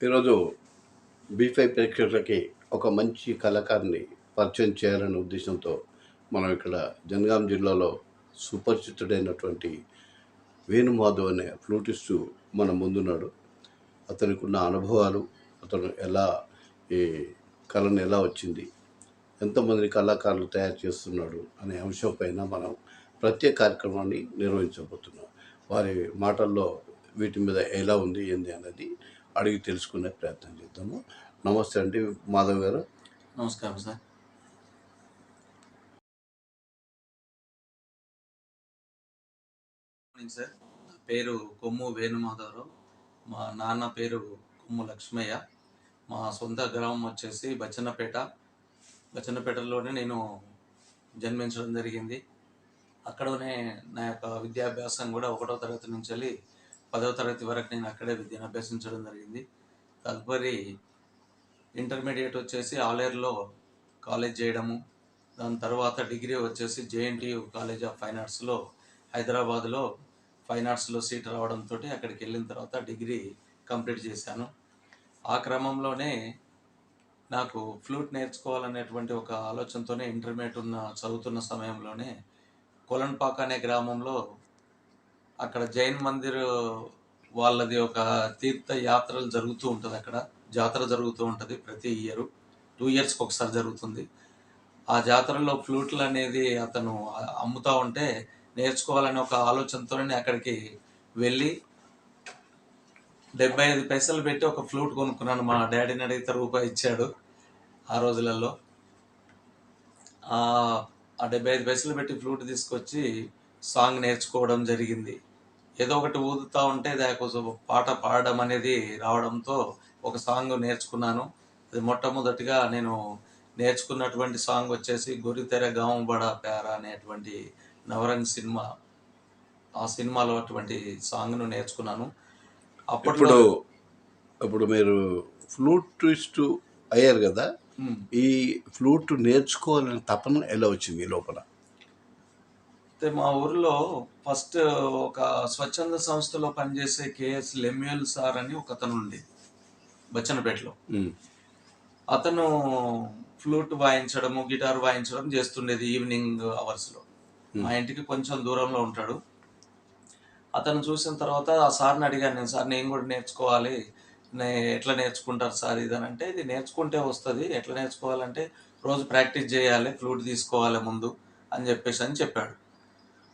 ఈరోజు బీ5 ప్రేక్షకులకి ఒక మంచి కళాకారుని పరిచయం చేయాలనే ఉద్దేశంతో మనం ఇక్కడ జనగాం జిల్లాలో సుపరిచితుడైనటువంటి వేణుమాధవ్ అనే ఫ్లూటిస్టు మన ముందున్నాడు. అతనికి ఉన్న అనుభవాలు, అతను ఎలా ఈ కళను ఎలా వచ్చింది, ఎంతమంది కళాకారులు తయారు చేస్తున్నాడు అనే అంశం పైన మనం ప్రత్యేక కార్యక్రమాన్ని నిర్వహించబోతున్నాం. వారి మాటల్లో వీటి మీద ఎలా ఉంది ఏంది అనేది అడిగి తెలుసుకునే ప్రయత్నం చేద్దాము. నమస్తే అండి మాధవ్ గారు. నమస్కారం సార్. సార్, నా పేరు కొమ్ము వేణుమాధవరావు. మా నాన్న పేరు కొమ్ము లక్ష్మయ్య. మా సొంత గ్రామం వచ్చేసి బచ్చన్నపేటలోనే నేను జన్మించడం జరిగింది. అక్కడనే నా యొక్క విద్యాభ్యాసం కూడా 1వ తరగతి నుంచి వెళ్ళి 10వ తరగతి వరకు నేను అక్కడే విద్యను అభ్యసించడం జరిగింది. తదుపరి ఇంటర్మీడియట్ వచ్చేసి ఆలేరులో కాలేజ్ చేయడము, దాని తర్వాత డిగ్రీ వచ్చేసి జేఎన్టీయు కాలేజ్ ఆఫ్ ఫైన్ ఆర్ట్స్లో హైదరాబాద్లో ఫైన్ ఆర్ట్స్లో సీట్ రావడంతో అక్కడికి వెళ్ళిన తర్వాత డిగ్రీ కంప్లీట్ చేశాను. ఆ క్రమంలోనే నాకు ఫ్లూట్ నేర్చుకోవాలనేటువంటి ఒక ఆలోచనతోనే ఇంటర్మీడియట్ చదువుతున్న సమయంలోనే కొలన్పాక అనే గ్రామంలో అక్కడ జైన్ మందిర్ వాళ్ళది ఒక తీర్థ యాత్రలు జరుగుతూ ఉంటుంది. అక్కడ జాతర జరుగుతూ ఉంటుంది ప్రతి ఇయర్, 2 ఇయర్స్కి ఒకసారి జరుగుతుంది. ఆ జాతరలో ఫ్లూట్లు అనేది అతను అమ్ముతూ ఉంటే నేర్చుకోవాలనే ఒక ఆలోచనతోనే అక్కడికి వెళ్ళి 75 పైసలు పెట్టి ఒక ఫ్లూట్ కొనుక్కున్నాను. మా డాడీని అడిగితే రూపాయి ఇచ్చాడు ఆ రోజులలో. ఆ 75 పైసలు పెట్టి ఫ్లూట్ తీసుకొచ్చి సాంగ్ నేర్చుకోవడం జరిగింది. ఏదో ఒకటి ఊదుతూ ఉంటే దానికోసం పాట పాడడం అనేది రావడంతో ఒక సాంగ్ నేర్చుకున్నాను. అది మొట్టమొదటిగా నేను నేర్చుకున్నటువంటి సాంగ్ వచ్చేసి గొర్రెతెర గాము బడా ప్యారా అనేటువంటి నవరంగ్ సినిమా. ఆ సినిమాలో అటువంటి సాంగ్ను నేర్చుకున్నాను. ఇప్పుడు మీరు ఫ్లూటిస్ట్ అయ్యారు కదా, ఈ ఫ్లూట్ నేర్చుకోవాలని తపన ఎలా వచ్చింది లోపల? మా ఊరిలో ఫస్ట్ ఒక స్వచ్ఛంద సంస్థలో పనిచేసే కేఎస్ లెమ్యూల్ సార్ అని ఒక అతను ఉండేది బచ్చన్నపేటలో. అతను ఫ్లూట్ వాయించడము, గిటార్ వాయించడం చేస్తుండేది ఈవినింగ్ అవర్స్లో. మా ఇంటికి కొంచెం దూరంలో ఉంటాడు. అతను చూసిన తర్వాత ఆ సార్ని అడిగాను నేను, సార్ నేను కూడా నేర్చుకోవాలి, ఎట్లా నేర్చుకుంటారు సార్ ఇదని అంటే, ఇది నేర్చుకుంటే వస్తుంది, ఎట్లా నేర్చుకోవాలంటే రోజు ప్రాక్టీస్ చేయాలి, ఫ్లూట్ తీసుకోవాలి ముందు అని చెప్పాడు.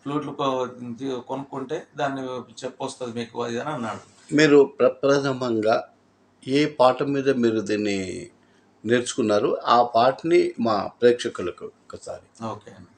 ఫ్లూట్లు కొనుక్కుంటే దాన్ని చెప్పొస్తుంది మీకు అది అని అన్నాడు. మీరు ప్రప్రథమంగా ఏ పాట మీద మీరు దీన్ని నేర్చుకున్నారు? ఆ పాటని మా ప్రేక్షకులకు ఒకసారి. ఓకే అండి.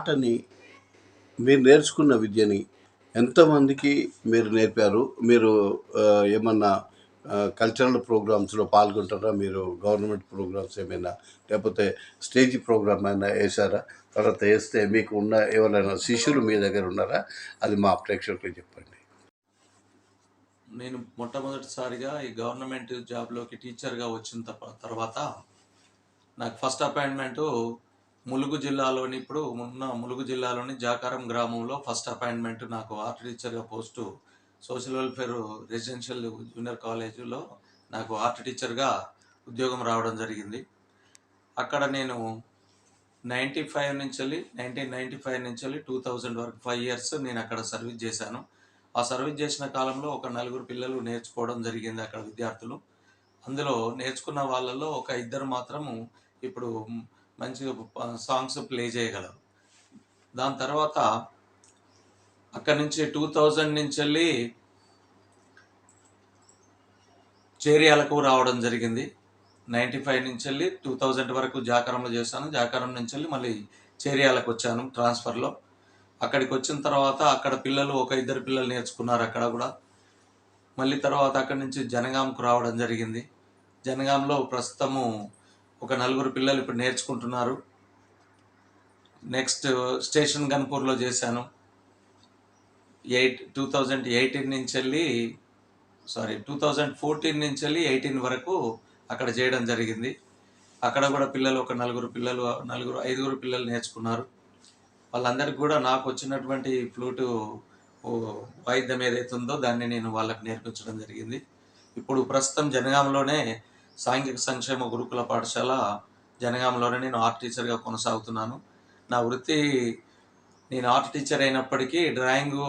ఆటని మీరు నేర్చుకున్న విద్యని ఎంతమందికి మీరు నేర్పారు? మీరు ఏమన్నా కల్చరల్ ప్రోగ్రామ్స్‌లో పాల్గొంటారా? మీరు గవర్నమెంట్ ప్రోగ్రామ్స్ ఏమైనా, లేకపోతే స్టేజ్ ప్రోగ్రామ్ అయినా ఏసారా? తర్వాత ఏస్తే మీకు ఉన్న ఎవరైనా శిష్యులు మీ దగ్గర ఉన్నారా? అది మా ప్రేక్షకులకు చెప్పండి. నేను మొట్టమొదటిసారిగా ఈ గవర్నమెంట్ జాబ్‌లోకి టీచర్‌గా వచ్చిన తర్వాత నాకు ఫస్ట్ అపాయింట్‌మెంటు ములుగు జిల్లాలోని జాకారం గ్రామంలో ఫస్ట్ అపాయింట్‌మెంట్ నాకు ఆర్ట్ టీచర్‌గా post social welfare residential junior కాలేజీలో నాకు ఆర్ట్ టీచర్‌గా ఉద్యోగం రావడం జరిగింది. అక్కడ నేను 1995 నుంచి 2000 వరకు 5 ఇయర్స్ నేను అక్కడ సర్వీస్ చేశాను. ఆ సర్వీస్ చేసిన కాలంలో ఒక నలుగురు పిల్లలు నేర్చుకోవడం జరిగింది అక్కడ విద్యార్థులు. అందులో నేర్చుకున్న వాళ్ళలో ఒక ఇద్దరు మాత్రము ఇప్పుడు మంచిగా సాంగ్స్ ప్లే చేయగలరు. దాని తర్వాత అక్కడి నుంచి 2000 నుంచి చేర్యాలకు రావడం జరిగింది. 95 నుంచి 2000 వరకు జాకారంలో చేశాను. జాకారం నుంచి మళ్ళీ చేర్యాలకు వచ్చాను ట్రాన్స్ఫర్లో. అక్కడికి వచ్చిన తర్వాత అక్కడ పిల్లలు ఒక ఇద్దరు పిల్లలు నేర్చుకున్నారు అక్కడ కూడా. మళ్ళీ తర్వాత అక్కడి నుంచి జనగాంకు రావడం జరిగింది. జనగాంలో ప్రస్తుతము ఒక నలుగురు పిల్లలు ఇప్పుడు నేర్చుకుంటున్నారు. నెక్స్ట్ స్టేషన్ గన్పూర్లో చేశాను. 2014 నుంచి 18 వరకు అక్కడ చేయడం జరిగింది. అక్కడ కూడా పిల్లలు ఒక ఐదుగురు పిల్లలు నేర్చుకున్నారు. వాళ్ళందరికీ కూడా నాకు వచ్చినటువంటి ఫ్లూటు వాయిద్యం ఏదైతే ఉందో దాన్ని నేను వాళ్ళకి నేర్పించడం జరిగింది. ఇప్పుడు ప్రస్తుతం జనగాంలోనే సాంఘిక సంక్షేమ గురుకుల పాఠశాల జనగాంలోనే నేను ఆర్ట్ టీచర్గా కొనసాగుతున్నాను. నా వృత్తి నేను ఆర్ట్ టీచర్ అయినప్పటికీ డ్రాయింగు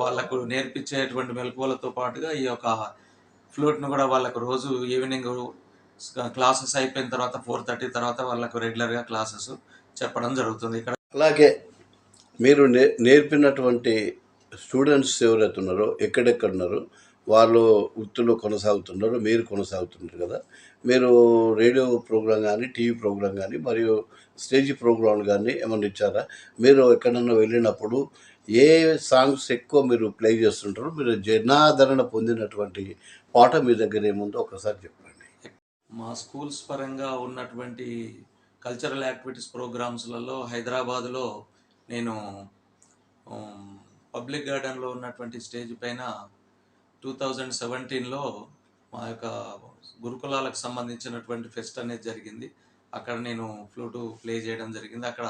వాళ్ళకు నేర్పించేటువంటి మెలకువలతో పాటుగా ఈ యొక్క ఫ్లూట్ను కూడా వాళ్ళకు రోజు ఈవినింగ్ క్లాసెస్ అయిపోయిన తర్వాత 4:30 తర్వాత వాళ్ళకు రెగ్యులర్గా క్లాసెస్ చెప్పడం జరుగుతుంది. ఇక్కడ అలాగే మీరు నేర్పినటువంటి స్టూడెంట్స్ ఎవరైతే ఉన్నారో, ఎక్కడెక్కడ ఉన్నారో వాళ్ళు వృత్తిలో కొనసాగుతున్నారు, మీరు కొనసాగుతున్నారు కదా. మీరు రేడియో ప్రోగ్రామ్ కానీ, టీవీ ప్రోగ్రామ్ కానీ, మరియు స్టేజ్ ప్రోగ్రాంలు కానీ ఏమన్నా ఇచ్చారా? మీరు ఎక్కడన్నా వెళ్ళినప్పుడు ఏ సాంగ్స్ ఎక్కువ మీరు ప్లే చేస్తుంటారు? మీరు జనాదరణ పొందినటువంటి పాట మీ దగ్గర ఏముందో ఒకసారి చెప్పండి. మా స్కూల్స్ పరంగా ఉన్నటువంటి కల్చరల్ యాక్టివిటీస్ ప్రోగ్రామ్స్లలో హైదరాబాదులో నేను పబ్లిక్ గార్డెన్లో ఉన్నటువంటి స్టేజ్ పైన 2017లో మా యొక్క గురుకులాలకు సంబంధించినటువంటి ఫెస్ట్ అనేది జరిగింది. అక్కడ నేను ఫ్లూటు ప్లే చేయడం జరిగింది. అక్కడ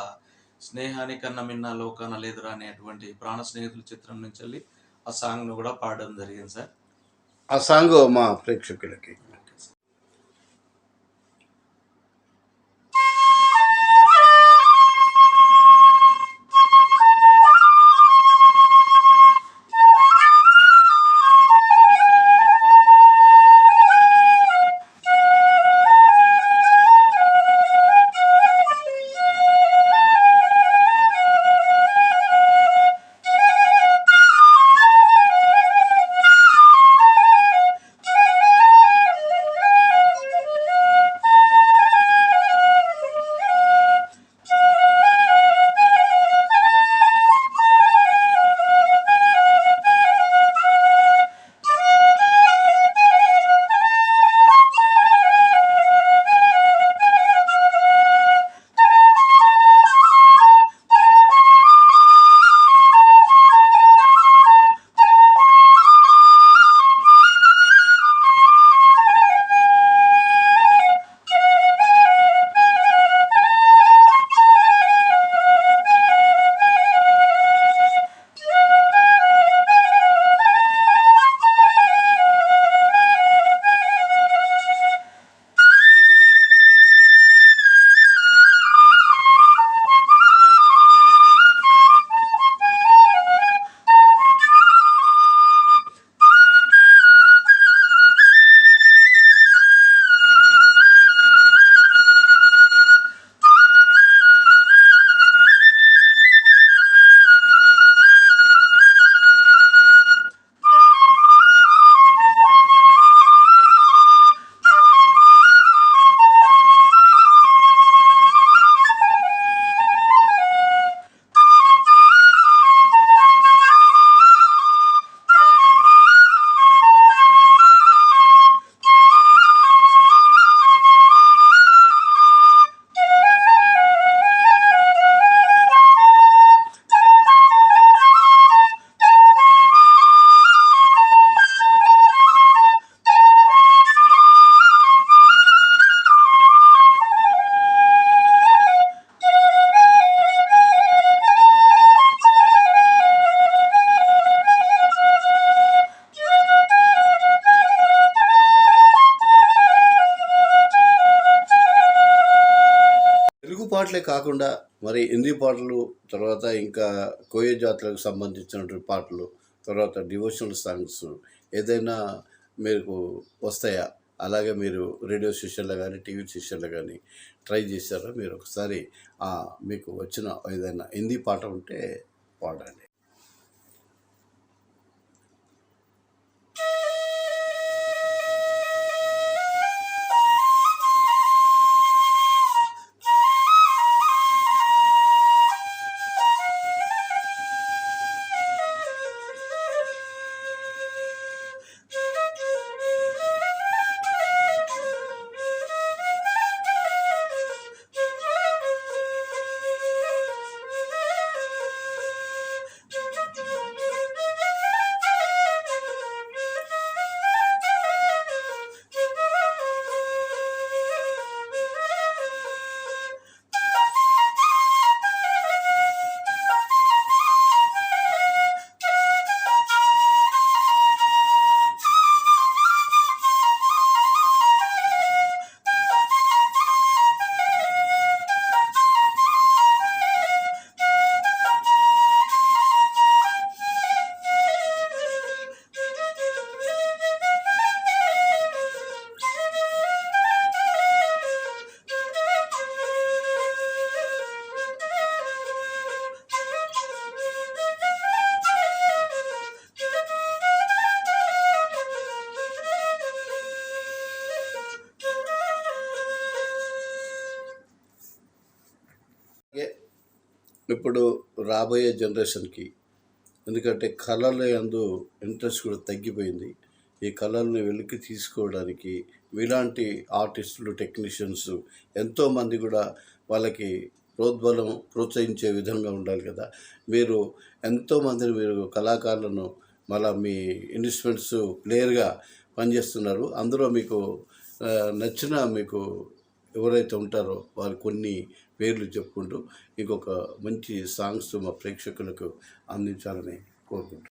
స్నేహానికన్నా మిన్న లోకాన లేదురా అనేటువంటి ప్రాణ స్నేహితుల చిత్రం నుంచి ఆ సాంగ్ను కూడా పాడడం జరిగింది సార్. ఆ సాంగ్ మా ప్రేక్షకులకి పాటలే కాకుండా మరి హిందీ పాటలు, తర్వాత ఇంకా కోయ జాతులకు సంబంధించినటువంటి పాటలు, తర్వాత డివోషనల్ సాంగ్స్ ఏదైనా మీకు వస్తాయా? అలాగే మీరు రేడియో స్టేషన్‌లో గానీ, టీవీ స్టేషన్‌లో గానీ ట్రై చేశారా? మీరు ఒకసారి మీకు వచ్చిన ఏదైనా హిందీ పాట ఉంటే పాడండి. అలాగే ఇప్పుడు రాబోయే జనరేషన్‌కి, ఎందుకంటే కళల యందు ఇంట్రెస్ట్ కూడా తగ్గిపోయింది. ఈ కళల్ని వెలికి తీసుకోవడానికి మీలాంటి ఆర్టిస్టులు, టెక్నీషియన్స్ ఎంతోమంది కూడా వాళ్ళకి ప్రోత్సహించే విధంగా ఉండాలి కదా! మీరు ఎంతోమందిని మీరు కళాకారులను మళ్ళా మీ ఇన్‌స్ట్రుమెంట్స్ ప్లేయర్‌గా పనిచేస్తున్నారు. అందులో మీకు నచ్చిన మీకు ఎవరైతే ఉంటారో వారి కొన్ని పేర్లు చెప్పుకుంటూ ఇంకొక మంచి సాంగ్స్ మా ప్రేక్షకులకు అందించాలని కోరుకుంటున్నాను.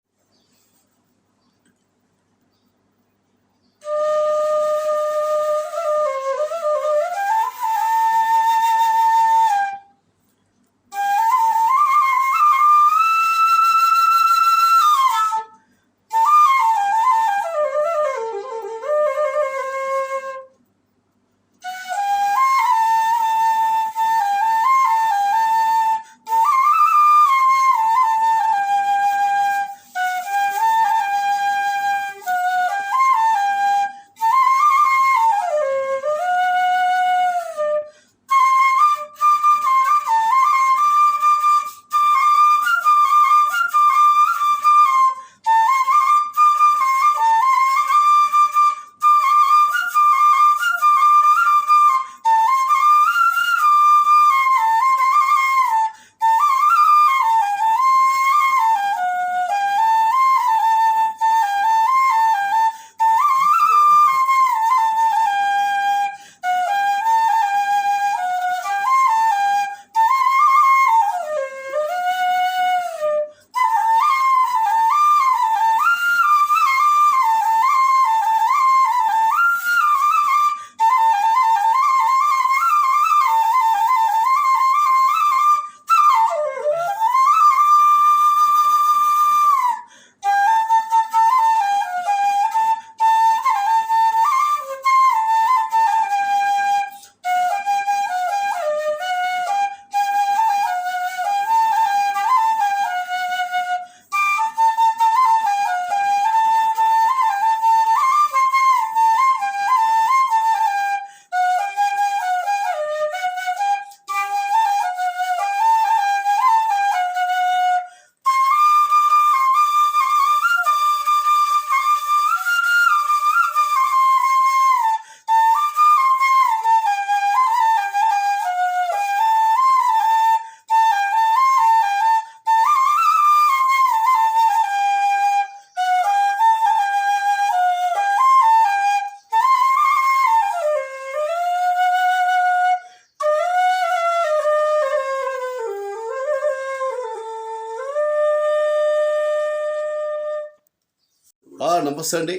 నమస్తే అండి.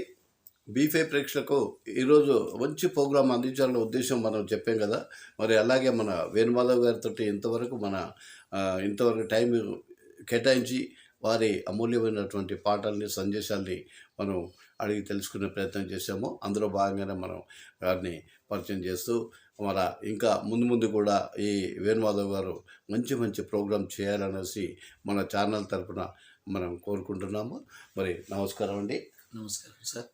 బీఫై ప్రేక్షకులకు ఈరోజు మంచి ప్రోగ్రాం అందించాలనే ఉద్దేశం మనం చెప్పాం కదా. మరి అలాగే మన వేణుమాధవ్ గారితో ఇంతవరకు టైం కేటాయించి వారి అమూల్యమైనటువంటి పాటల్ని, సందేశాల్ని మనం అడిగి తెలుసుకునే ప్రయత్నం చేశాము. అందులో భాగంగానే మనం వారిని పరిచయం చేస్తూ ఇంకా ముందు ముందు కూడా ఈ వేణుమాధవ్ గారు మంచి మంచి ప్రోగ్రాం చేయాలనేసి మన ఛానల్ తరపున మనం కోరుకుంటున్నాము. మరి నమస్కారం అండి. నమస్కారం సార్.